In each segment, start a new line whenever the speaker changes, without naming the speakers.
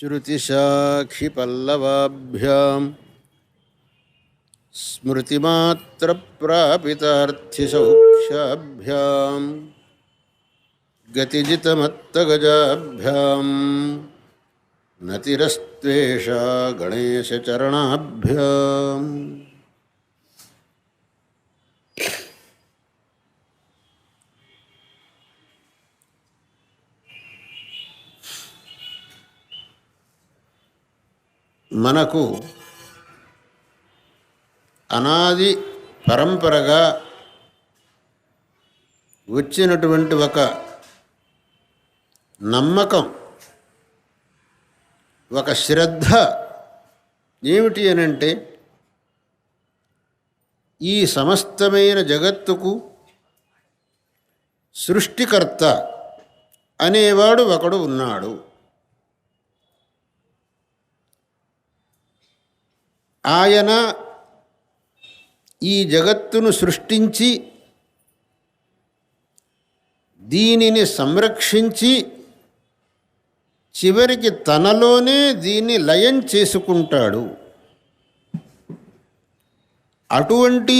श्रुतिशाखिपल्लवाभ्यां स्मृतिमात्रप्रापितार्थिसौख्याभ्यां गतिजितमत्तगजाभ्यां नतिरस्त्वेषा गणेशचरणाभ्याम्। మనకు అనాది పరంపరగా వచ్చినటువంటి ఒక నమ్మకం, ఒక శ్రద్ధ ఏమిటి అనంటే, ఈ సమస్తమైన జగత్తుకు సృష్టికర్త అనేవాడు ఒకడు ఉన్నాడు. ఆయన ఈ జగత్తును సృష్టించి దీనిని సంరక్షించి చివరికి తనలోనే దీన్ని లయం చేసుకుంటాడు. అటువంటి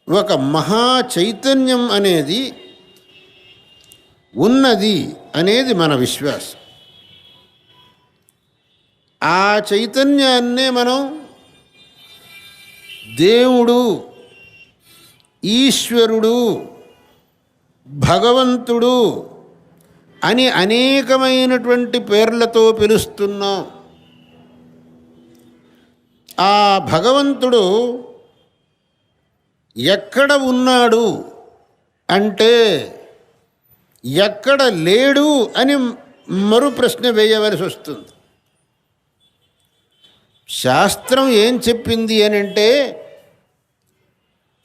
ఒక మహా చైతన్యం అనేది ఉన్నది అనేది మన విశ్వాసం. ఆ చైతన్యాన్నే మనం దేవుడు, ఈశ్వరుడు, భగవంతుడు అని అనేకమైనటువంటి పేర్లతో పిలుస్తున్నాం. ఆ భగవంతుడు ఎక్కడ ఉన్నాడు అంటే ఎక్కడ లేడు అని మరో ప్రశ్న వేయవలసి వస్తుంది. శాస్త్రం ఏం చెప్పింది అని అంటే,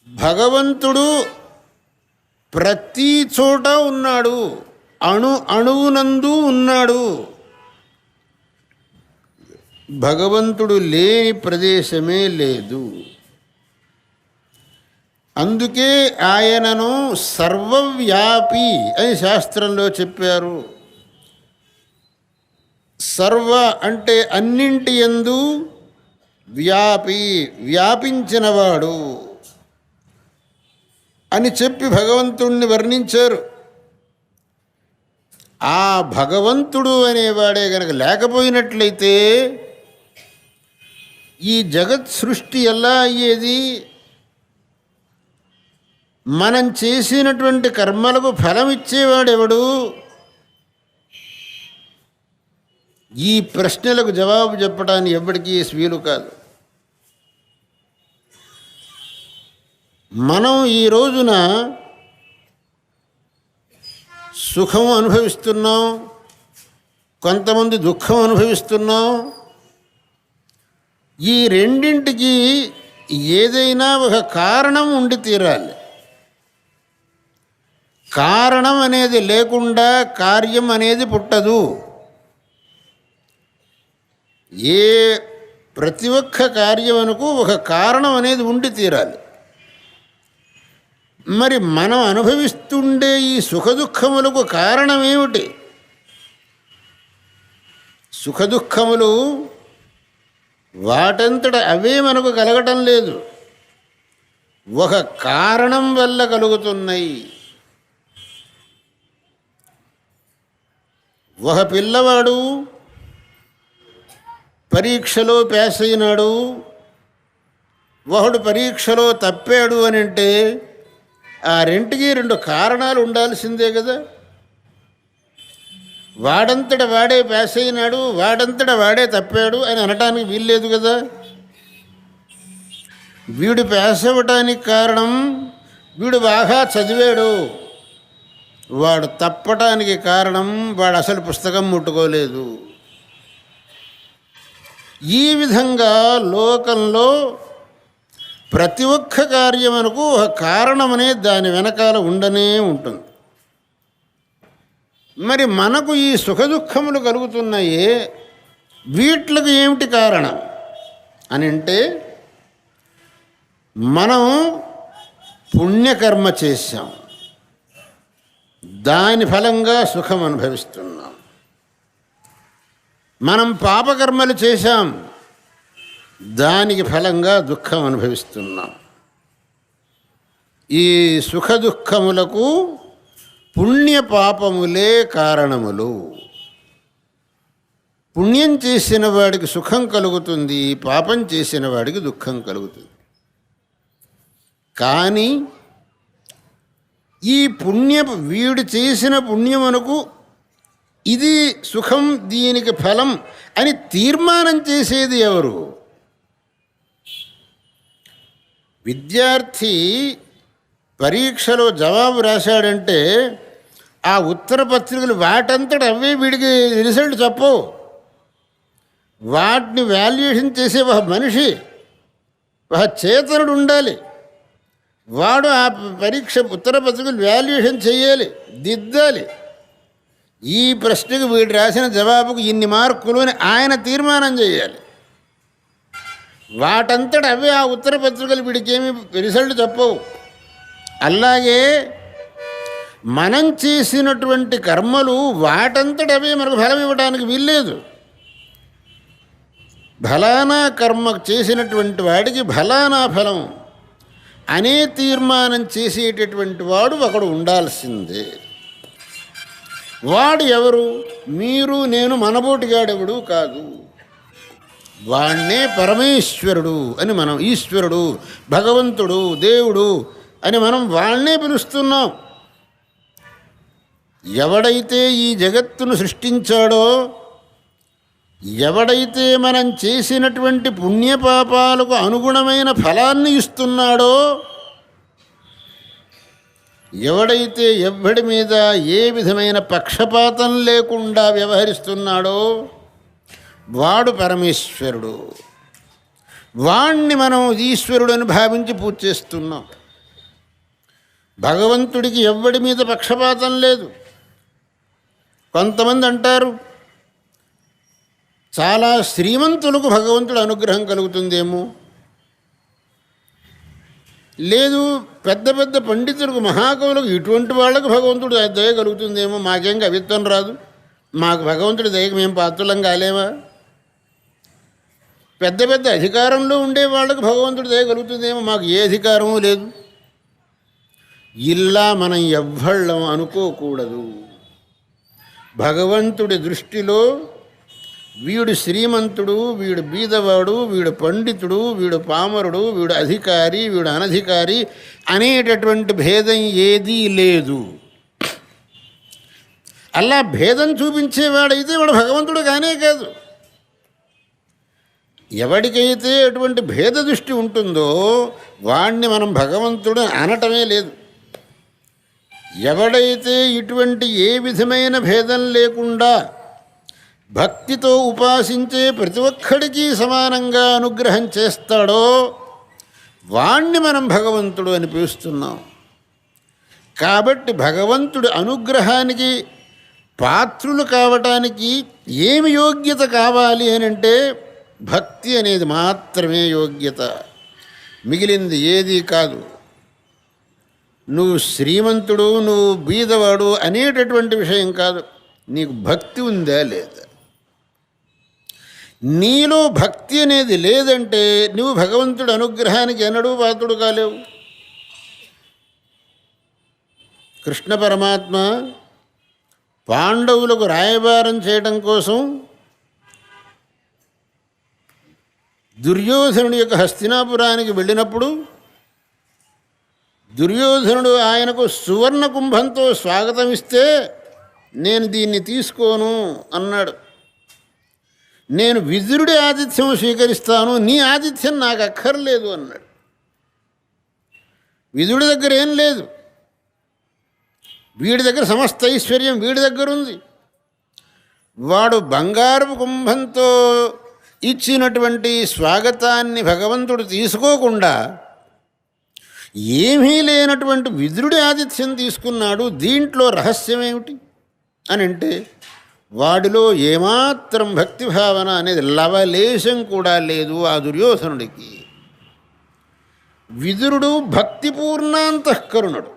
భగవంతుడు ప్రతి చోట ఉన్నాడు, అణువునందు ఉన్నాడు. భగవంతుడు లేని ప్రదేశమే లేదు. అందుకే ఆయనను సర్వవ్యాపి అని శాస్త్రంలో చెప్పారు. సర్వ అంటే అన్నింటి యందు వ్యాపి, వ్యాపించినవాడు అని చెప్పి భగవంతుణ్ణి వర్ణించారు. ఆ భగవంతుడు అనేవాడే గనక లేకపోయినట్లయితే ఈ జగత్ సృష్టి ఎలా అయ్యేది? మనం చేసినటువంటి కర్మలకు ఫలం ఇచ్చేవాడెవడు? ఈ ప్రశ్నలకు జవాబు చెప్పడానికి ఎప్పటికీ వీలు కాదు. మనం ఈ రోజున సుఖం అనుభవిస్తున్నాం, కొంతమంది దుఃఖం అనుభవిస్తున్నాం. ఈ రెండింటికి ఏదైనా ఒక కారణం ఉండి తీరాలి. కారణం అనేది లేకుండా కార్యం అనేది పుట్టదు. ప్రతి ఒక్క కార్యమునకు ఒక కారణం అనేది ఉండి తీరాలి. మరి మనం అనుభవిస్తుండే ఈ సుఖదుఖములకు కారణం ఏమిటి? సుఖదుఖములు వాటంతట అవే మనకు కలగటం లేదు, ఒక కారణం వల్ల కలుగుతున్నాయి. ఒక పిల్లవాడు పరీక్షలో పాస్ అయినాడు, ఒకడు పరీక్షలో తప్పాడు అని అంటే ఆ రెంటికి రెండు కారణాలు ఉండాల్సిందే కదా. వాడంతట వాడే పాస్ అయినాడు, వాడంతట వాడే తప్పాడు అని అనటానికి వీల్లేదు కదా. వీడు పాస్ అవ్వటానికి కారణం వీడు బాగా చదివాడు, వాడు తప్పటానికి కారణం వాడు అసలు పుస్తకం ముట్టుకోలేదు. ఈ విధంగా లోకంలో ప్రతి ఒక్క కార్యమునకు ఒక కారణం అనేది దాని వెనకాల ఉండనే ఉంటుంది. మరి మనకు ఈ సుఖదుఖములు కలుగుతున్నాయే, వీట్లకు ఏమిటి కారణం అని అంటే, మనం పుణ్యకర్మ చేశాం. దాని ఫలంగా సుఖం అనుభవిస్తున్నాం. మనం పాపకర్మలు చేశాం, దానికి ఫలంగా దుఃఖం అనుభవిస్తున్నాం. ఈ సుఖ దుఃఖములకు పుణ్య పాపములే కారణములు. పుణ్యం చేసిన వాడికి సుఖం కలుగుతుంది, పాపం చేసిన వాడికి దుఃఖం కలుగుతుంది. కానీ ఈ వీడు చేసిన పుణ్యమునకు ఇది సుఖం, దీనికి ఫలం అని తీర్మానం చేసేది ఎవరు? విద్యార్థి పరీక్షలో జవాబు రాశాడంటే ఆ ఉత్తర పత్రికలు వాటంతట అవే వీడికి రిజల్ట్ చెప్పవు. వాటిని వాల్యుయేషన్ చేసే ఒక మనిషి, ఒక చేతనుడు ఉండాలి. వాడు ఆ పరీక్ష ఉత్తర పత్రికలు వాల్యుయేషన్ చేయాలి, దిద్దాలి. ఈ ప్రశ్నకు వీడు రాసిన జవాబుకు ఇన్ని మార్కులు అని ఆయన తీర్మానం చేయాలి. వాటంతట అవే ఆ ఉత్తర పత్రికలు వీడికేమి రిజల్ట్ చెప్పవు. అలాగే మనం చేసినటువంటి కర్మలు వాటంతట అవే మనకు ఫలం ఇవ్వడానికి వీల్లేదు. ఫలానా కర్మ చేసినటువంటి వాడికి ఫలానా ఫలం అనే తీర్మానం చేసేటటువంటి వాడు ఒకడు ఉండాల్సిందే. వాడు ఎవరు? మీరు నేను మనబోటిగాడెవడు కాదు. వాణ్ణే పరమేశ్వరుడు అని మనం, ఈశ్వరుడు, భగవంతుడు, దేవుడు అని మనం వాణ్ణే పిలుస్తున్నాం. ఎవడైతే ఈ జగత్తును సృష్టించాడో, ఎవడైతే మనం చేసినటువంటి పుణ్యపాపాలకు అనుగుణమైన ఫలాన్ని ఇస్తున్నాడో, ఎవడైతే ఎవ్వడి మీద ఏ విధమైన పక్షపాతం లేకుండా వ్యవహరిస్తున్నాడో వాడు పరమేశ్వరుడు. వాణ్ణి మనం ఈశ్వరుడు అని భావించి పూజ చేస్తున్నాం. భగవంతుడికి ఎవ్వడి మీద పక్షపాతం లేదు. కొంతమంది అంటారు చాలా శ్రీమంతులకు భగవంతుడు అనుగ్రహం కలుగుతుందేమో, లేదు పెద్ద పెద్ద పండితులకు, మహాకవులకు, ఇటువంటి వాళ్ళకు భగవంతుడు దయ కలుగుతుందేమో, మాకేం కవిత్వం రాదు, మాకు భగవంతుడి దయకు మేము పాత్రులం కాలేమా, పెద్ద పెద్ద అధికారంలో ఉండే వాళ్ళకు భగవంతుడి దయ కలుగుతుందేమో, మాకు ఏ అధికారమూ లేదు. ఇలా మనం ఎవ్వళ్ళం అనుకోకూడదు. భగవంతుడి దృష్టిలో వీడు శ్రీమంతుడు, వీడు బీదవాడు, వీడు పండితుడు, వీడు పామరుడు, వీడు అధికారి, వీడు అనధికారి అనేటటువంటి భేదం ఏదీ లేదు. అలా భేదం చూపించేవాడైతే వాడు భగవంతుడు కానే కాదు. ఎవడికైతే అటువంటి భేద దృష్టి ఉంటుందో వాణ్ణి మనం భగవంతుడు అనటమే లేదు. ఎవడైతే ఇటువంటి ఏ విధమైన భేదం లేకుండా భక్తితో ఉపాసించే ప్రతి ఒక్కడికి సమానంగా అనుగ్రహం చేస్తాడో వాణ్ణి మనం భగవంతుడు అని పిలుస్తున్నాం. కాబట్టి భగవంతుడి అనుగ్రహానికి పాత్రులు కావటానికి ఏమి యోగ్యత కావాలి అని అంటే భక్తి అనేది మాత్రమే యోగ్యత, మిగిలింది ఏదీ కాదు. నువ్వు శ్రీమంతుడు, నువ్వు బీదవాడు అనేటటువంటి విషయం కాదు. నీకు భక్తి ఉందా లేదా? నీలో భక్తి అనేది లేదంటే నువ్వు భగవంతుడి అనుగ్రహానికి ఎన్నడూ పాత్రుడు కాలేవు. కృష్ణ పరమాత్మ పాండవులకు రాయబారం చేయడం కోసం దుర్యోధనుడి యొక్క హస్తినాపురానికి వెళ్ళినప్పుడు దుర్యోధనుడు ఆయనకు సువర్ణ కుంభంతో స్వాగతం ఇస్తే నేను దీన్ని తీసుకోను అన్నాడు. నేను విదురుడి ఆతిథ్యం స్వీకరిస్తాను, నీ ఆతిథ్యం నాకు అక్కర్లేదు అన్నాడు. విదురుడి దగ్గర ఏం లేదు, వీడి దగ్గర సమస్త ఐశ్వర్యం వీడి దగ్గర ఉంది. వాడు బంగారపు కుంభంతో ఇచ్చినటువంటి స్వాగతాన్ని భగవంతుడు తీసుకోకుండా ఏమీ లేనటువంటి విదురుడి ఆతిథ్యం తీసుకున్నాడు. దీంట్లో రహస్యం ఏమిటి అని అంటే వాడిలో ఏమాత్రం భక్తిభావన అనేది లవలేశం కూడా లేదు ఆ దుర్యోధనుడికి. విదురుడు భక్తిపూర్ణాంతఃకరుణుడు.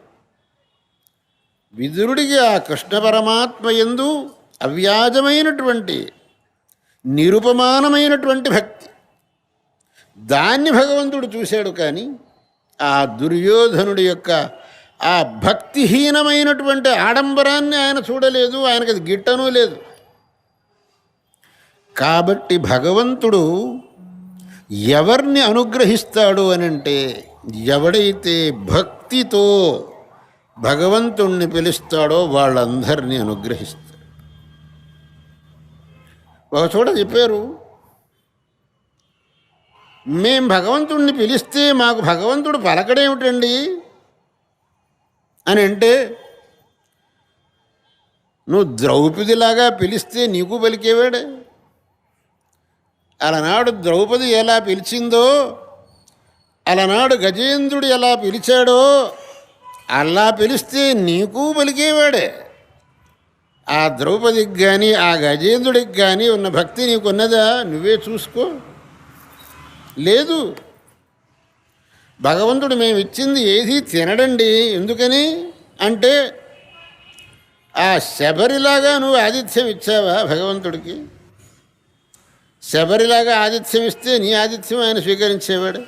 విదురుడికి ఆ కృష్ణ పరమాత్మ యందు అవ్యాజమైనటువంటి నిరుపమానమైనటువంటి భక్తి, దాన్ని భగవంతుడు చూశాడు. కానీ ఆ దుర్యోధనుడి యొక్క ఆ భక్తిహీనమైనటువంటి ఆడంబరాన్ని ఆయన చూడలేదు, ఆయనకు అది గిట్టనూ లేదు. కాబట్టి భగవంతుడు ఎవరిని అనుగ్రహిస్తాడు అనంటే, ఎవడైతే భక్తితో భగవంతుణ్ణి పిలుస్తాడో వాళ్ళందరినీ అనుగ్రహిస్తాడు. ఒక చోట చెప్పారు, మేం భగవంతుణ్ణి పిలిస్తే మాకు భగవంతుడు పలకడేమిటండి అని అంటే, నువ్వు ద్రౌపదిలాగా పిలిస్తే నీకు పలికేవాడే. అలనాడు ద్రౌపది ఎలా పిలిచిందో, అలనాడు గజేంద్రుడు ఎలా పిలిచాడో, అలా పిలిస్తే నీకు పలికేవాడే. ఆ ద్రౌపదికి కానీ ఆ గజేంద్రుడికి కానీ ఉన్న భక్తి నీకున్నదా? నువ్వే చూసుకో. లేదు. భగవంతుడు మేము ఇచ్చింది ఏది తినడండి. ఎందుకని అంటే, ఆ శబరిలాగా నువ్వు ఆతిథ్యం ఇచ్చావా భగవంతుడికి? శబరిలాగా ఆతిథ్యం ఇస్తే నీ ఆతిథ్యం ఆయన స్వీకరించేవాడు.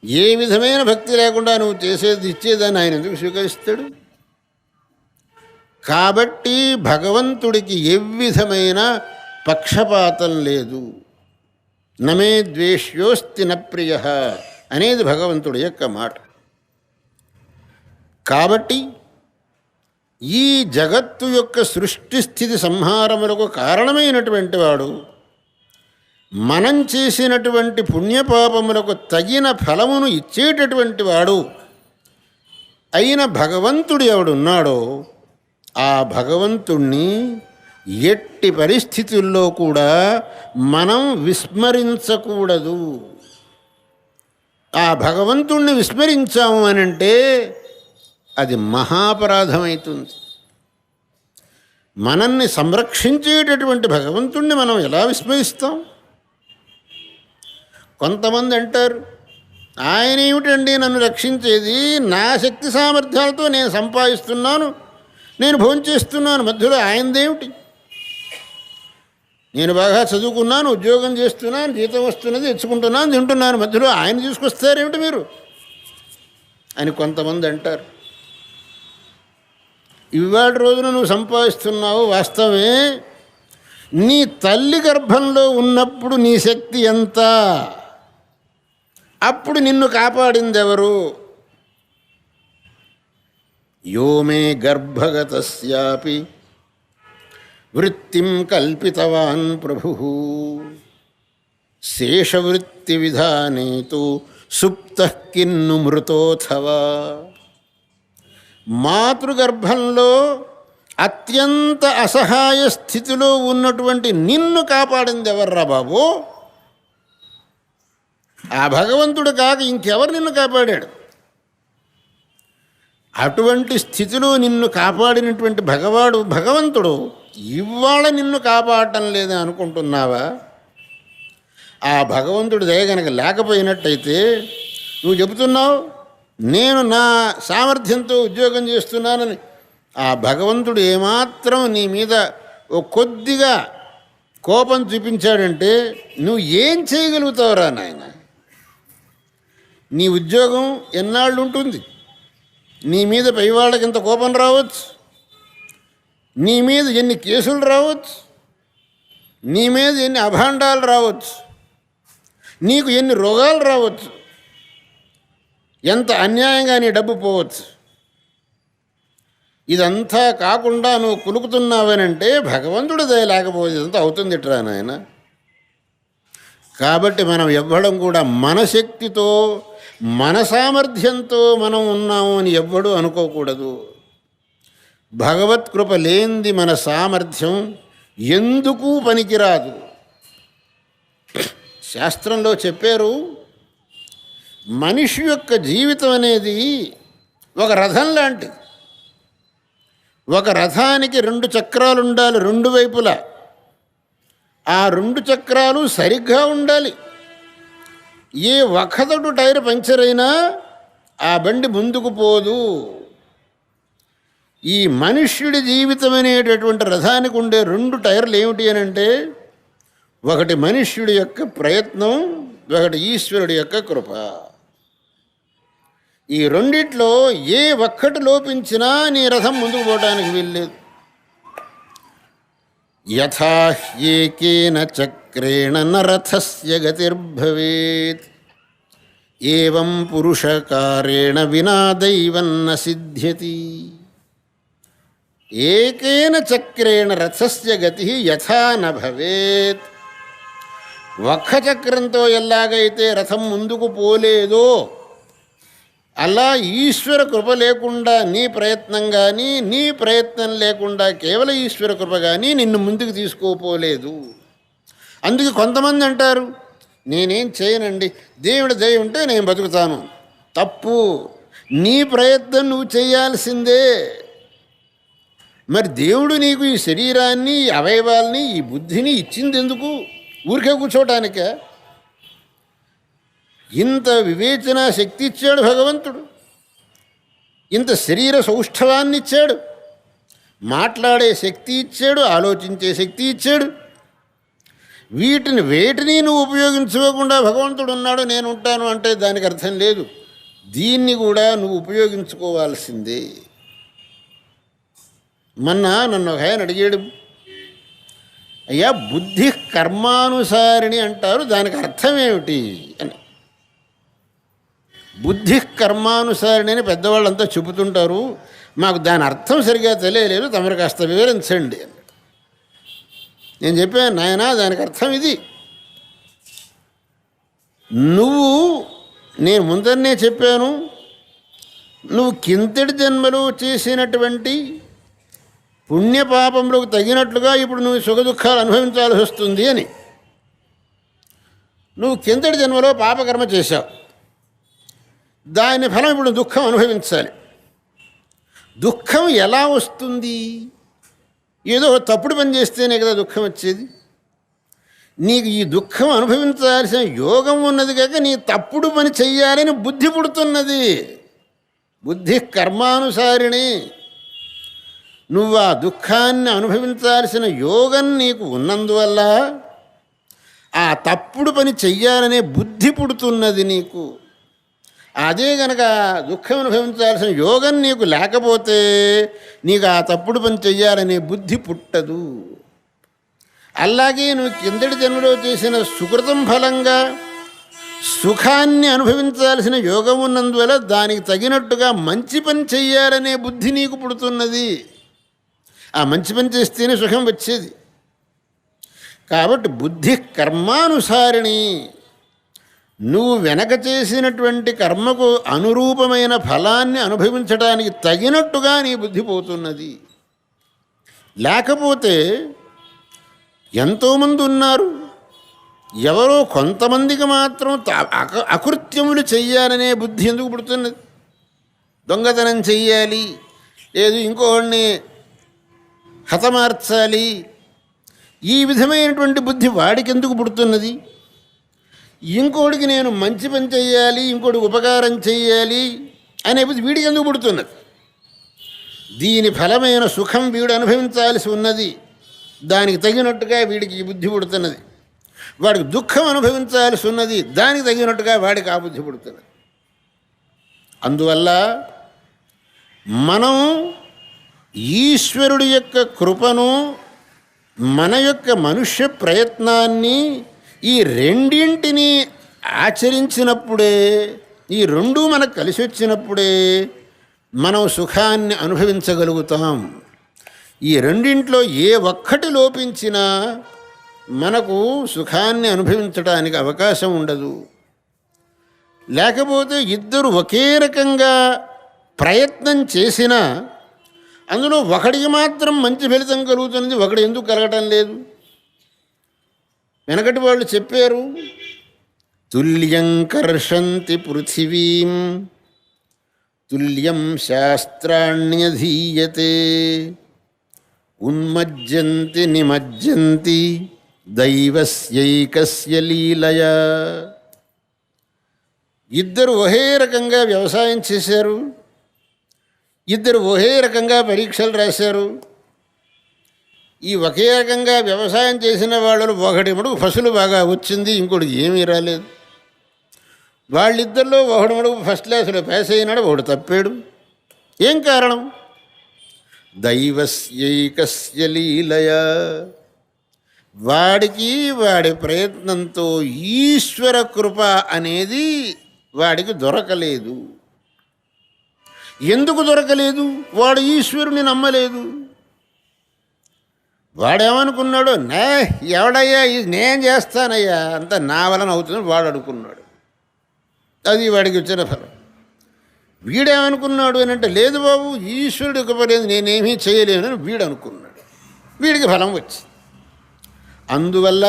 ఏ విధమైన భక్తి లేకుండా నువ్వు చేసేది ఇచ్చేదాన్ని ఆయన ఎందుకు స్వీకరిస్తాడు? కాబట్టి భగవంతుడికి ఎవ్విధమైన పక్షపాతం లేదు. నమే ద్వేష్యోస్తి న ప్రియ అనేది భగవంతుడి యొక్క మాట. కాబట్టి ఈ జగత్తు యొక్క సృష్టి స్థితి సంహారములకు కారణమైనటువంటి వాడు, మనం చేసినటువంటి పుణ్యపాపములకు తగిన ఫలమును ఇచ్చేటటువంటి వాడు అయిన భగవంతుడు ఎవడున్నాడో ఆ భగవంతుణ్ణి ఎట్టి పరిస్థితుల్లో కూడా మనం విస్మరించకూడదు. ఆ భగవంతుణ్ణి విస్మరించాము అనంటే అది మహాపరాధమవుతుంది. మనల్ని సంరక్షించేటటువంటి భగవంతుణ్ణి మనం ఎలా విస్మరిస్తాం? కొంతమంది అంటారు, ఆయన ఏమిటండి నన్ను రక్షించేది, నా శక్తి సామర్థ్యాలతో నేను సంపాదిస్తున్నాను, నేను భోంచేస్తున్నాను, మధ్యలో ఆయనదేమిటి? నేను బాగా చదువుకున్నాను, ఉద్యోగం చేస్తున్నాను, జీతం వస్తున్నది, తెచ్చుకుంటున్నాను, తింటున్నాను, మధ్యలో ఆయన తీసుకొస్తారేమిటి మీరు అని కొంతమంది అంటారు. ఇవాళ రోజున నువ్వు సంపాదిస్తున్నావు వాస్తవమే. నీ తల్లి గర్భంలో ఉన్నప్పుడు నీ శక్తి ఎంత? అప్పుడు నిన్ను కాపాడింది ఎవరు? యో మే గర్భగతస్యాపి వృత్తిం కల్పితవాన్ ప్రభుః శేషవృత్తి విధానేతు సుప్తః కిన్ను మృతోథవా. మాతృగర్భంలో అత్యంత అసహాయ స్థితిలో ఉన్నటువంటి నిన్ను కాపాడింది ఎవర్రా బాబు? ఆ భగవంతుడు కాక ఇంకెవరు నిన్ను కాపాడాడు? అటువంటి స్థితిలో నిన్ను కాపాడినటువంటి భగవంతుడు ఇవాళ నిన్ను కాపాడటం లేదని అనుకుంటున్నావా? ఆ భగవంతుడు దయ గనక లేకపోయినట్టయితే నువ్వు చెబుతున్నావు నేను నా సామర్థ్యంతో ఉద్యోగం చేస్తున్నానని. ఆ భగవంతుడు ఏమాత్రం నీ మీద ఓ కొద్దిగా కోపం చూపించాడంటే నువ్వు ఏం చేయగలుగుతావురా నాయన? నీ ఉద్యోగం ఎన్నాళ్ళు ఉంటుంది? నీ మీద పైవాళ్ళకి ఎంత కోపం రావచ్చు, నీ మీద ఎన్ని కేసులు రావచ్చు, నీ మీద ఎన్ని అభాండాలు రావచ్చు, నీకు ఎన్ని రోగాలు రావచ్చు, ఎంత అన్యాయంగా నీ డబ్బు పోవచ్చు. ఇదంతా కాకుండా నువ్వు కులుకుతున్నావనంటే భగవంతుడు దయ లేకపోతే ఇదంతా అవుతుంది ఇట్రా నాయన. కాబట్టి మనం ఎవ్వడం కూడా మన శక్తితో మన సామర్థ్యంతో మనం ఉన్నాము అని ఎవ్వడూ అనుకోకూడదు. భగవత్ కృప లేనిది మన సామర్థ్యం ఎందుకు పనికిరాదు. శాస్త్రంలో చెప్పారు, మనిషి యొక్క జీవితం అనేది ఒక రథం లాంటిది. ఒక రథానికి 2 చక్రాలు ఉండాలి, 2 వైపులా. ఆ 2 చక్రాలు సరిగ్గా ఉండాలి. ఏ ఒక్కదొడు టైర్ పంక్చర్ అయినా ఆ బండి ముందుకు పోదు. ఈ మనుష్యుడి జీవితం అనేటటువంటి రథానికి ఉండే 2 టైర్లు ఏమిటి అని అంటే, ఒకటి మనుష్యుడి యొక్క ప్రయత్నం, ఒకటి ఈశ్వరుడి యొక్క కృప. ఈ రెండిట్లో ఏ ఒక్కటి లోపించినా నీ రథం ముందుకు పోవడానికి వీల్లేదు. యథా ఏకేన చక్రేణ న రథస్య గతిర్భవేత్ ఏవం పురుషకారేణ వినా దైవన్న సిద్ధ్యతి. ఏకేన చక్రేణ రథస్య గతి యథా న భవేత్. ఒక్క చక్రంతో ఎలాగైతే రథం ముందుకు పోలేదో అలా ఈశ్వర కృప లేకుండా నీ ప్రయత్నం కానీ, నీ ప్రయత్నం లేకుండా కేవలం ఈశ్వర కృప కానీ నిన్ను ముందుకు తీసుకోపోలేదు. అందుకే కొంతమంది అంటారు, నేనేం చేయనండి, దేవుడి దయ ఉంటే నేను బతుకుతాను. తప్పు. నీ ప్రయత్నం నువ్వు చేయాల్సిందే. మరి దేవుడు నీకు ఈ శరీరాన్ని, ఈ అవయవాల్ని, ఈ బుద్ధిని ఇచ్చింది ఎందుకు? ఊరికే కూర్చోటానికే? ఇంత వివేచన శక్తి ఇచ్చాడు భగవంతుడు, ఇంత శరీర సౌష్ఠవాన్ని ఇచ్చాడు, మాట్లాడే శక్తి ఇచ్చాడు, ఆలోచించే శక్తి ఇచ్చాడు. వేటిని నువ్వు ఉపయోగించుకోకుండా భగవంతుడు ఉన్నాడు, నేను ఉంటాను అంటే దానికి అర్థం లేదు. దీన్ని కూడా నువ్వు ఉపయోగించుకోవాల్సిందే. నన్ను ఒక ఆయన అడిగాడు, అయ్యా బుద్ధి కర్మానుసారిణి అంటారు, దానికి అర్థం ఏమిటి అని. బుద్ధి కర్మానుసారిణి అని పెద్దవాళ్ళంతా చెబుతుంటారు, మాకు దాని అర్థం సరిగా తెలియలేదు, తమరు కాస్త వివరించండి అని. నేను చెప్పాను, నాయనా దానికి అర్థం ఇది. నేను ముందరనే చెప్పాను, నువ్వు కిందటి జన్మలో చేసినటువంటి పుణ్యపాపములకు తగినట్లుగా ఇప్పుడు నువ్వు సుఖదుఖాలు అనుభవించాల్సి వస్తుంది అని. నువ్వు కిందటి జన్మలో పాపకర్మ చేశావు, దాని ఫలం ఇప్పుడు దుఃఖం అనుభవించాలి. దుఃఖం ఎలా వస్తుంది? ఏదో తప్పుడు పని చేస్తేనే కదా దుఃఖం వచ్చేది. నీకు ఈ దుఃఖం అనుభవించాల్సిన యోగం ఉన్నది కాక నీ తప్పుడు పని చెయ్యాలని బుద్ధి పుడుతున్నది. బుద్ధి కర్మానుసారిణి. నువ్వు ఆ దుఃఖాన్ని అనుభవించాల్సిన యోగం నీకు ఉన్నందువల్ల ఆ తప్పుడు పని చెయ్యాలనే బుద్ధి పుడుతున్నది నీకు. అదే గనక దుఃఖం అనుభవించాల్సిన యోగం నీకు లేకపోతే నీకు ఆ తప్పుడు పని చెయ్యాలనే బుద్ధి పుట్టదు. అలాగే నువ్వు కిందటి జన్మలో చేసిన సుకృతం ఫలంగా సుఖాన్ని అనుభవించాల్సిన యోగం ఉన్నందువల్ల దానికి తగినట్టుగా మంచి పని చెయ్యాలనే బుద్ధి నీకు పుడుతున్నది. ఆ మంచి పని చేస్తేనే సుఖం వచ్చేది. కాబట్టి బుద్ధి కర్మానుసారిణి. నువ్వు వెనక చేసినటువంటి కర్మకు అనురూపమైన ఫలాన్ని అనుభవించడానికి తగినట్టుగా నీ బుద్ధి పోతున్నది. లేకపోతే ఎంతోమంది ఉన్నారు, ఎవరో కొంతమందికి మాత్రం అకృత్యములు చెయ్యాలనే బుద్ధి ఎందుకు పుడుతున్నది? దొంగతనం చెయ్యాలి, లేదు ఇంకోడిని హతమార్చాలి, ఈ విధమైనటువంటి బుద్ధి వాడికి ఎందుకు పుడుతున్నది? ఇంకోడికి నేను మంచి పని చెయ్యాలి, ఇంకోటికి ఉపకారం చెయ్యాలి అనే బుద్ధి వీడికి ఎందుకు పుడుతున్నది? దీని ఫలమైన సుఖం వీడు అనుభవించాల్సి ఉన్నది, దానికి తగినట్టుగా వీడికి ఈ బుద్ధి పుడుతున్నది. వాడికి దుఃఖం అనుభవించాల్సి ఉన్నది, దానికి తగినట్టుగా వాడికి ఆ బుద్ధి పుడుతున్నది. అందువల్ల మనం ఈశ్వరుడి యొక్క కృపను, మన యొక్క మనుష్య ప్రయత్నాన్ని, ఈ రెండింటినీ ఆచరించినప్పుడే, ఈ రెండూ మనకు కలిసి వచ్చినప్పుడే మనం సుఖాన్ని అనుభవించగలుగుతాం. ఈ రెండింట్లో ఏ ఒక్కటి లోపించినా మనకు సుఖాన్ని అనుభవించడానికి అవకాశం ఉండదు. లేకపోతే ఇద్దరు ఒకే రకంగా ప్రయత్నం చేసినా అందులో ఒకడికి మాత్రం మంచి ఫలితం కలుగుతున్నది, ఒకడు ఎందుకు కలగటం లేదు? వెనకటి వాళ్ళు చెప్పారు, తుల్యం కర్షంతి పృథివీం తుల్యం శాస్త్రాణ్యధీయతే ఉన్మజ్జంతి నిమజ్జంతి దైవస్యైకస్య లీలయా. ఇద్దరు ఒకే రకంగా వ్యవసాయం చేశారు, ఇద్దరు ఒకే రకంగా పరీక్షలు రాశారు. ఈ ఒకే రకంగా వ్యవసాయం చేసిన వాళ్ళు ఒకటి మటుకు ఫసలు బాగా వచ్చింది, ఇంకోటి ఏమీ రాలేదు. వాళ్ళిద్దరిలో ఒకడు మటుకు ఫస్ట్ క్లాసులో పాస్ అయినాడు, ఒకడు తప్పాడు. ఏం కారణం? దైవస్యైకస్య లీలయ. వాడికి వాడి ప్రయత్నంతో ఈశ్వర కృప అనేది వాడికి దొరకలేదు. ఎందుకు దొరకలేదు? వాడు ఈశ్వరుని నమ్మలేదు. వాడేమనుకున్నాడు? ఎవడయ్యా నేను చేస్తానయ్యా, అంత నా వలన అవుతుందని వాడు అనుకున్నాడు. అది వాడికి వచ్చిన ఫలం. వీడేమనుకున్నాడు అని అంటే, లేదు బాబు ఈశ్వరుడు ఇవ్వలేదు, నేనేమీ చేయలేనని వీడు అనుకున్నాడు. వీడికి ఫలం వచ్చింది. అందువల్ల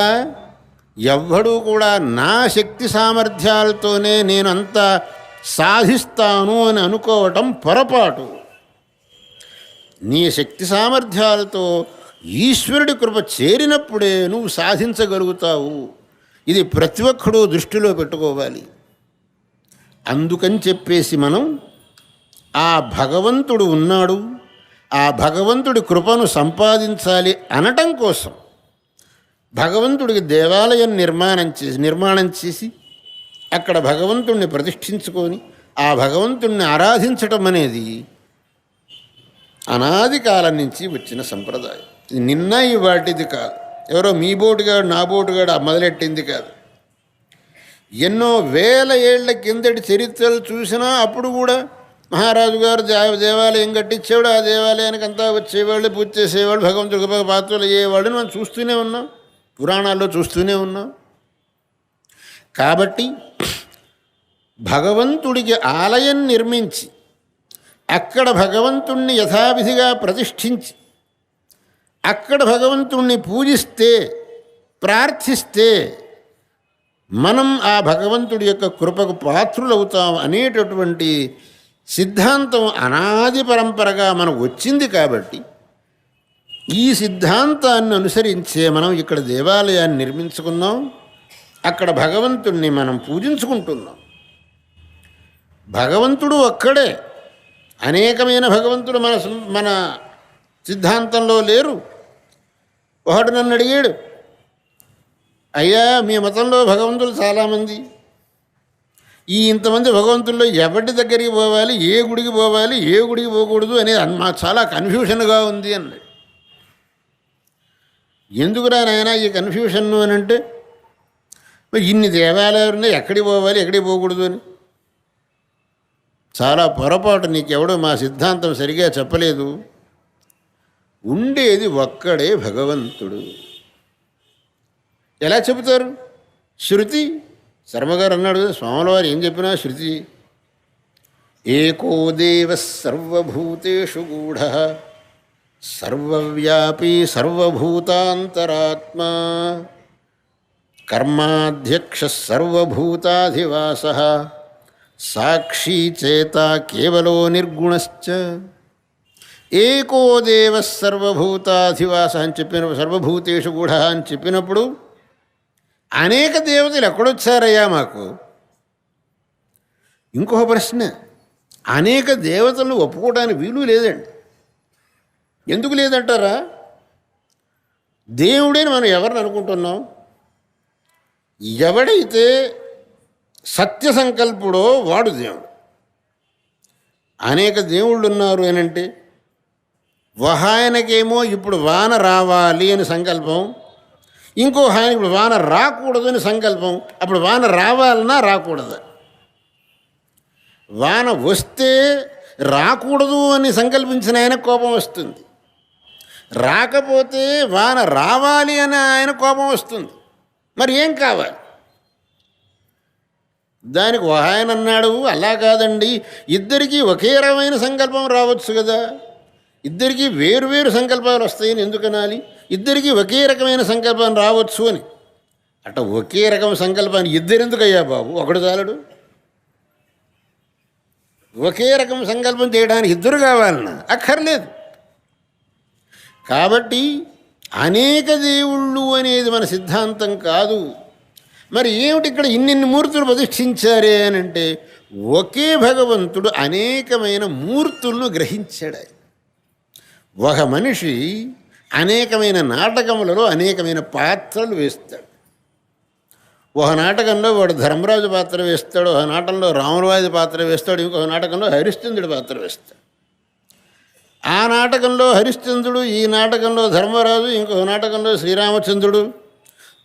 ఎవ్వడూ కూడా నా శక్తి సామర్థ్యాలతోనే నేను అంతా సాధిస్తాను అని అనుకోవటం పొరపాటు. నీ శక్తి సామర్థ్యాలతో ఈశ్వరుడి కృప చేరినప్పుడే నువ్వు సాధించగలుగుతావు. ఇది ప్రతి ఒక్కడూ దృష్టిలో పెట్టుకోవాలి. అందుకని చెప్పేసి మనం ఆ భగవంతుడు ఉన్నాడు, ఆ భగవంతుడి కృపను సంపాదించాలి అనటం కోసం భగవంతుడికి దేవాలయం నిర్మాణం చేసి అక్కడ భగవంతుణ్ణి ప్రతిష్ఠించుకొని ఆ భగవంతుణ్ణి ఆరాధించటం అనేది అనాది కాలం నుంచి వచ్చిన సంప్రదాయం. ఇది నిన్న ఇవాటిది కాదు, ఎవరో మీ బోటుగాడు నా బోటుగాడు మొదలెట్టింది కాదు. ఎన్నో వేల ఏళ్ల కిందటి చరిత్రలు చూసినా అప్పుడు కూడా మహారాజు గారు దేవాలయం కట్టించేవాడు, ఆ దేవాలయానికి అంతా వచ్చేవాళ్ళు, పూజ చేసేవాళ్ళు, భగవంతుడికి పాత్రలు అయ్యేవాళ్ళు మనం చూస్తూనే ఉన్నాం, పురాణాల్లో చూస్తూనే ఉన్నాం. కాబట్టి భగవంతుడికి ఆలయం నిర్మించి అక్కడ భగవంతుణ్ణి యథావిధిగా ప్రతిష్ఠించి అక్కడ భగవంతుణ్ణి పూజిస్తే, ప్రార్థిస్తే మనం ఆ భగవంతుడి యొక్క కృపకు పాత్రులవుతాం అనేటటువంటి సిద్ధాంతం అనాది పరంపరగా మనకు వచ్చింది. కాబట్టి ఈ సిద్ధాంతాన్ని అనుసరించే మనం ఇక్కడ దేవాలయాన్ని నిర్మించుకున్నాం, అక్కడ భగవంతుణ్ణి మనం పూజించుకుంటున్నాం. భగవంతుడు ఒక్కడే, అనేకమైన భగవంతుడు మన సిద్ధాంతంలో లేరు. ఒకడు నన్ను అడిగాడు, అయ్యా మీ మతంలో భగవంతులు చాలామంది, ఈ ఇంతమంది భగవంతుల్లో ఎవరి దగ్గరికి పోవాలి, ఏ గుడికి పోవాలి, ఏ గుడికి పోకూడదు అనేది మాకు చాలా కన్ఫ్యూషన్గా ఉంది అన్నాడు. ఎందుకురా నాయన ఈ కన్ఫ్యూషన్ అని అంటే, మరి ఇన్ని దేవాలయాలు ఉన్నాయి, ఎక్కడికి పోవాలి ఎక్కడికి పోకూడదు అని. చాలా పొరపాటు, నీకెవడో మా సిద్ధాంతం సరిగా చెప్పలేదు. ఉండేది ఒక్కడే భగవంతుడు. ఎలా చెబుతారు? శృతి. శర్మగారు అన్నాడు కదా, స్వాముల వారు ఏం చెప్పినా శృతి. ఏకో దేవ సర్వభూతేషు గూఢ సర్వవ్యాపీ సర్వభూతాంతరాత్మా కర్మాధ్యక్ష సర్వభూతాధివాస సాక్షీ చేత కేవలో నిర్గుణశ్చ. ఏకో దేవ సర్వభూతాధివాస అని చెప్పినప్పుడు, సర్వభూతేషు గూఢ అని చెప్పినప్పుడు అనేక దేవతలు ఎక్కడొచ్చారయ్యా మాకు? ఇంకొక ప్రశ్న, అనేక దేవతలను ఒప్పుకోవడానికి వీలు లేదండి. ఎందుకు లేదంటారా? దేవుడేని మనం ఎవరిని అనుకుంటున్నాం? ఎవడైతే సత్య సంకల్పుడో వాడు దేవుడు. అనేక దేవుళ్ళు ఉన్నారు అని అంటే, ఆయనకేమో ఇప్పుడు వాన రావాలి అని సంకల్పం, ఇంకో ఆయన ఇప్పుడు వాన రాకూడదు అని సంకల్పం. అప్పుడు వాన రావాలన్నా రాకూడదు? వాన వస్తే రాకూడదు అని సంకల్పించిన ఆయన కోపం వస్తుంది, రాకపోతే వాన రావాలి అని ఆయన కోపం వస్తుంది. మరి ఏం కావాలి? దానికి ఆయన అన్నాడు, అలా కాదండి, ఇద్దరికీ ఒకే రకమైన సంకల్పం రావచ్చు కదా, ఇద్దరికీ వేరువేరు సంకల్పాలు వస్తాయని ఎందుకనాలి? ఇద్దరికీ ఒకే రకమైన సంకల్పం రావచ్చు అని. అట్లా ఒకే రకం సంకల్పాన్ని ఇద్దరెందుకయ్యా బాబు, ఒకడు చాలడు. ఒకే రకం సంకల్పం చేయడానికి ఇద్దరు కావాలన్నా అక్కర్లేదు. కాబట్టి అనేక దేవుళ్ళు అనేది మన సిద్ధాంతం కాదు. మరి ఏమిటి ఇక్కడ ఇన్నిన్ని మూర్తులు ప్రతిష్ఠించారే అని అంటే, ఒకే భగవంతుడు అనేకమైన మూర్తులను గ్రహించాడు. ఒక మనిషి అనేకమైన నాటకములలో అనేకమైన పాత్రలు వేస్తాడు. ఒక నాటకంలో వాడు ధర్మరాజు పాత్ర వేస్తాడు, ఒక నాటకంలో రాములవాది పాత్ర వేస్తాడు, ఇంకొక నాటకంలో హరిశ్చంద్రుడి పాత్ర వేస్తాడు. ఆ నాటకంలో హరిశ్చంద్రుడు, ఈ నాటకంలో ధర్మరాజు, ఇంకొక నాటకంలో శ్రీరామచంద్రుడు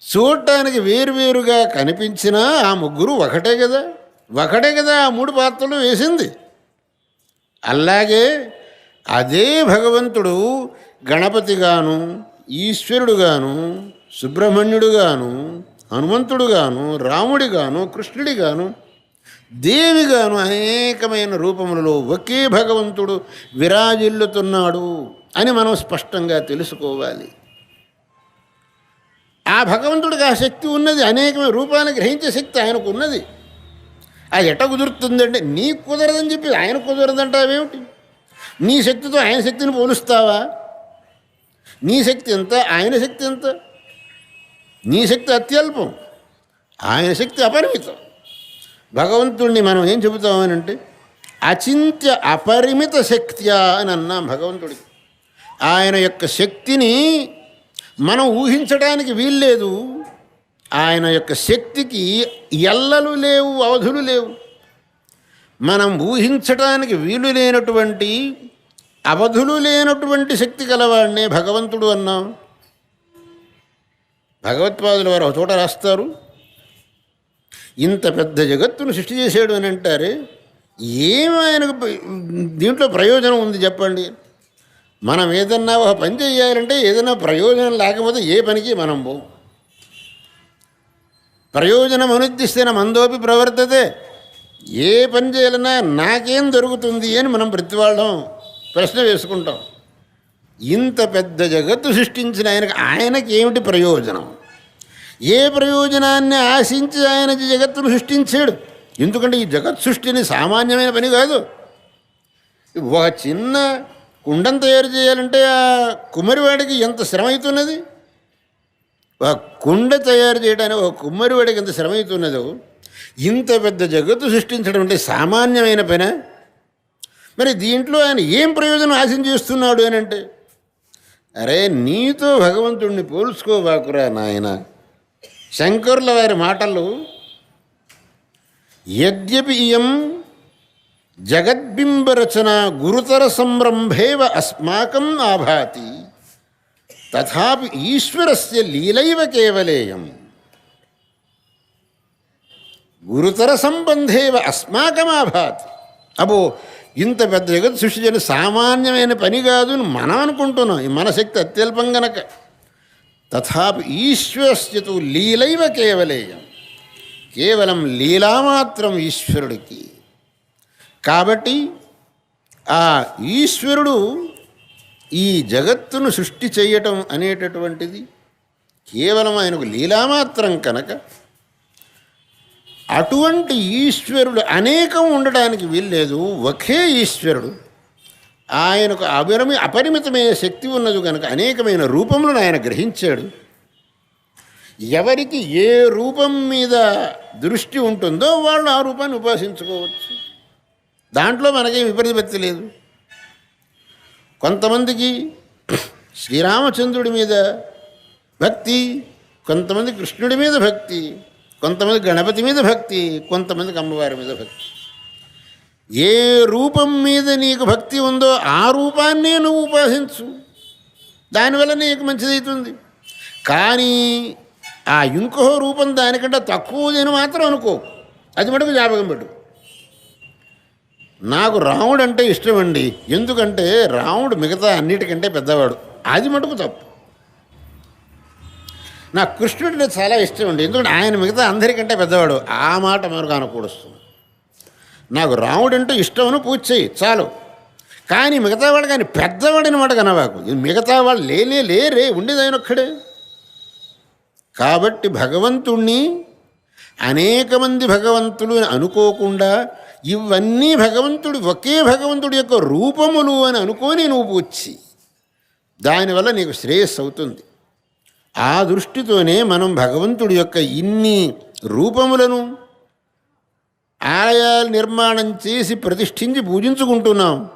చూడటానికి వేరువేరుగా కనిపించినా ఆ ముగ్గురు ఒకటే కదా ఆ 3 పాత్రలు వేసింది. అలాగే అదే భగవంతుడు గణపతిగాను, ఈశ్వరుడుగాను, సుబ్రహ్మణ్యుడుగాను, హనుమంతుడుగాను, రాముడిగాను, కృష్ణుడిగాను, దేవిగాను అనేకమైన రూపములలో ఒకే భగవంతుడు విరాజిల్లుతున్నాడు అని మనం స్పష్టంగా తెలుసుకోవాలి. ఆ భగవంతుడికి ఆ శక్తి ఉన్నది, అనేకమైన రూపాన్ని గ్రహించే శక్తి ఆయనకు ఉన్నది. అది ఎట్ట కుదురుతుందంటే నీకు కుదరదని చెప్పి ఆయన కుదరదంటావేమిటి? నీ శక్తితో ఆయన శక్తిని పోలుస్తావా? నీ శక్తి ఎంత, ఆయన శక్తి ఎంత? నీ శక్తి అత్యల్పం, ఆయన శక్తి అపరిమితం. భగవంతుడిని మనం ఏం చెబుతామనంటే అచింత్య అపరిమిత శక్త్యా అని అన్నాం భగవంతుడికి. ఆయన యొక్క శక్తిని మనం ఊహించడానికి వీల్లేదు. ఆయన యొక్క శక్తికి ఎల్లలు లేవు, అవధులు లేవు. మనం ఊహించడానికి వీలు లేనటువంటి, అవధులు లేనటువంటి శక్తి కలవాడినే భగవంతుడు అన్నాం. భగవత్పాదులు వారు ఒక చోట రాస్తారు, ఇంత పెద్ద జగత్తును సృష్టి చేశాడు అని అంటారే, ఏమి ఆయనకు దీంట్లో ప్రయోజనం ఉంది చెప్పండి? మనం ఏదన్నా ఒక పని చేయాలంటే ఏదైనా ప్రయోజనం లేకపోతే ఏ పనికి మనం పో. ప్రయోజనం అనుద్దిస్తేన మందోపి ప్రవర్తతే. ఏ పని చేయాలన్నా నాకేం దొరుకుతుంది అని మనం ప్రతి వాళ్ళం ప్రశ్న వేసుకుంటాం. ఇంత పెద్ద జగత్తు సృష్టించిన ఆయనకి ఏమిటి ప్రయోజనం? ఏ ప్రయోజనాన్ని ఆశించి ఆయన జగత్తును సృష్టించాడు? ఎందుకంటే ఈ జగత్ సృష్టిని సామాన్యమైన పని కాదు. ఒక చిన్న కుండం తయారు చేయాలంటే ఆ కుమ్మరివాడికి ఎంత శ్రమ అవుతున్నది. ఒక కుండ తయారు చేయడానికి ఒక కుమ్మరివాడికి ఎంత శ్రమ అవుతున్నదో, ఇంత పెద్ద జగత్తు సృష్టించడం అంటే సామాన్యమైన పని. మరి దీంట్లో ఆయన ఏం ప్రయోజనం ఆశించేస్తున్నాడు అని అంటే, అరే నీతో భగవంతుడిని పోల్చుకోవాకురా నాయన. శంకరుల వారి మాటలు, యద్యపి ఇయం జగద్బింబరచన గురుతర సంరంభేవ అస్మాకం ఆభాతి తథాపి ఈశ్వరస్య లీలైవ కేవలేయం. గురుతర సంబంధేవ అస్మాకం ఆభాతి. అబ్బో ఇంత పెద్ద జగత్ సృష్టి చేయడం సామాన్యమైన పని కాదు అని మనం అనుకుంటున్నాం, మన శక్తి అత్యల్పం గనక. తథాపి ఈశ్వరస్యతు లీలైవ కేవలేయం, కేవలం లీలా మాత్రం ఈశ్వరుడికి. కాబట్టి ఆ ఈశ్వరుడు ఈ జగత్తును సృష్టి చేయటం అనేటటువంటిది కేవలం ఆయనకు లీలామాత్రం కనుక, అటువంటి ఈశ్వరుడు అనేకం ఉండడానికి వీల్లేదు. ఒకే ఈశ్వరుడు, ఆయనకు అపరిమితమైన శక్తి ఉన్నది కనుక అనేకమైన రూపములను ఆయన గ్రహించాడు. ఎవరికి ఏ రూపం మీద దృష్టి ఉంటుందో వాళ్ళు ఆ రూపాన్ని ఉపాసించుకోవచ్చు. దాంట్లో మనకేం విపరీపత్తి లేదు. కొంతమందికి శ్రీరామచంద్రుడి మీద భక్తి, కొంతమంది కృష్ణుడి మీద భక్తి, కొంతమంది గణపతి మీద భక్తి, కొంతమందికి అమ్మవారి మీద భక్తి. ఏ రూపం మీద నీకు భక్తి ఉందో ఆ రూపాన్నే నువ్వు ఉపాసించు, దానివల్ల నీకు మంచిదవుతుంది. కానీ ఆ ఇంకో రూపం దానికంటే తక్కువదని మాత్రం అనుకో, అది మటుకు జ్ఞాపకం పెట్టు. నాకు రాముడు అంటే ఇష్టం అండి, ఎందుకంటే రాముడు మిగతా అన్నిటికంటే పెద్దవాడు, అది మటుకు తప్పు. నాకు కృష్ణుడు చాలా ఇష్టం అండి, ఎందుకంటే ఆయన మిగతా అందరికంటే పెద్దవాడు, ఆ మాట మనకు అనకూడదు. నాకు రాముడు అంటే ఇష్టమని పూజ చేయి చాలు, కానీ మిగతా వాడు కానీ పెద్దవాడిని మాట కనవాకు. మిగతా వాళ్ళు లేరే, ఉండేది ఆయన ఒక్కడే. కాబట్టి భగవంతుణ్ణి అనేక మంది భగవంతులు అని అనుకోకుండా, ఇవన్నీ భగవంతుడు ఒకే భగవంతుడి యొక్క రూపములు అని అనుకొని నువ్వు పూడ్చి, దానివల్ల నీకు శ్రేయస్సు అవుతుంది. ఆ దృష్టితోనే మనం భగవంతుడి యొక్క ఇన్ని రూపములను, ఆలయాలు నిర్మాణం చేసి ప్రతిష్ఠించి పూజించుకుంటున్నాం.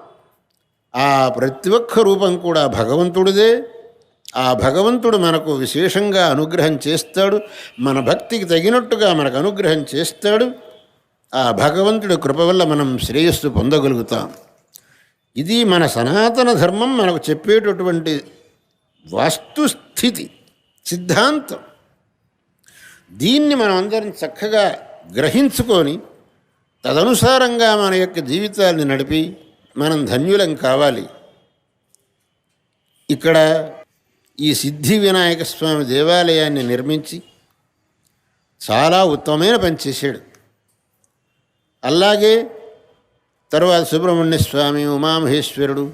ఆ ప్రతి ఒక్క రూపం కూడా భగవంతుడిదే. ఆ భగవంతుడు మనకు విశేషంగా అనుగ్రహం చేస్తాడు, మన భక్తికి తగినట్టుగా మనకు అనుగ్రహం చేస్తాడు. ఆ భగవంతుడి కృప వల్ల మనం శ్రేయస్సు పొందగలుగుతాం. ఇది మన సనాతన ధర్మం మనకు చెప్పేటటువంటి వాస్తుస్థితి సిద్ధాంతం. దీన్ని మనం అందరం చక్కగా గ్రహించుకొని తదనుసారంగా మన యొక్క జీవితాన్ని నడిపి మనం ధన్యులం కావాలి. ఇక్కడ ఈ సిద్ధి వినాయక స్వామి దేవాలయాన్ని నిర్మించి చాలా ఉత్తమమైన పని చేశాడు. అలాగే తర్వాత సుబ్రహ్మణ్య స్వామి, ఉమామహేశ్వరుడు,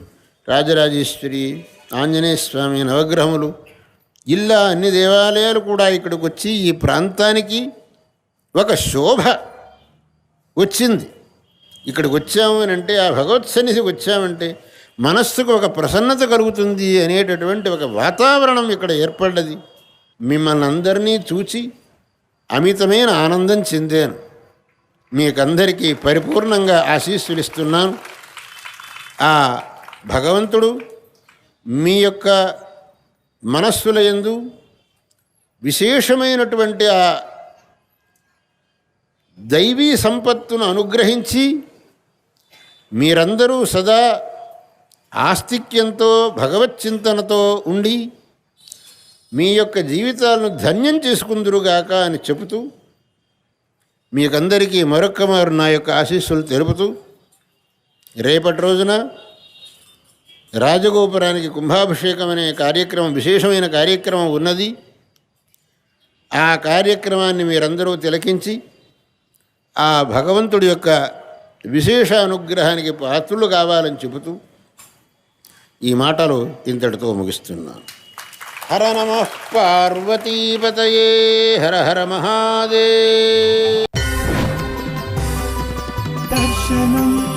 రాజరాజేశ్వరి, ఆంజనేయ స్వామి, నవగ్రహములు, ఇలా అన్ని దేవాలయాలు కూడా ఇక్కడికి వచ్చి ఈ ప్రాంతానికి ఒక శోభ వచ్చింది. ఇక్కడికి వచ్చాము అని అంటే, ఆ భగవత్ సన్నిధికి వచ్చామంటే మనస్సుకు ఒక ప్రసన్నత కలుగుతుంది అనేటటువంటి ఒక వాతావరణం ఇక్కడ ఏర్పడ్డది. మిమ్మల్ని అందరినీ చూచి అమితమైన ఆనందం చెందాను. మీకందరికీ పరిపూర్ణంగా ఆశీస్సులు ఇస్తున్నాను. ఆ భగవంతుడు మీ యొక్క మనస్సుల యందు విశేషమైనటువంటి ఆ దైవీ సంపత్తును అనుగ్రహించి మీరందరూ సదా ఆస్తిక్యంతో భగవచ్చింతనతో ఉండి మీ యొక్క జీవితాలను ధన్యం చేసుకుందురుగాక అని చెబుతూ మీకందరికీ మరొక్క మారు నా యొక్క ఆశీస్సులు తెలుపుతూ, రేపటి రోజున రాజగోపురానికి కుంభాభిషేకం అనే కార్యక్రమం, విశేషమైన కార్యక్రమం ఉన్నది. ఆ కార్యక్రమాన్ని మీరందరూ తిలకించి ఆ భగవంతుడి యొక్క విశేష అనుగ్రహానికి పాత్రులు కావాలని చెబుతూ ఈ మాటలు ఇంతటితో ముగిస్తున్నాను. హర నమః పార్వతీపతయే. హర హర మహాదేవ్.
దర్శనం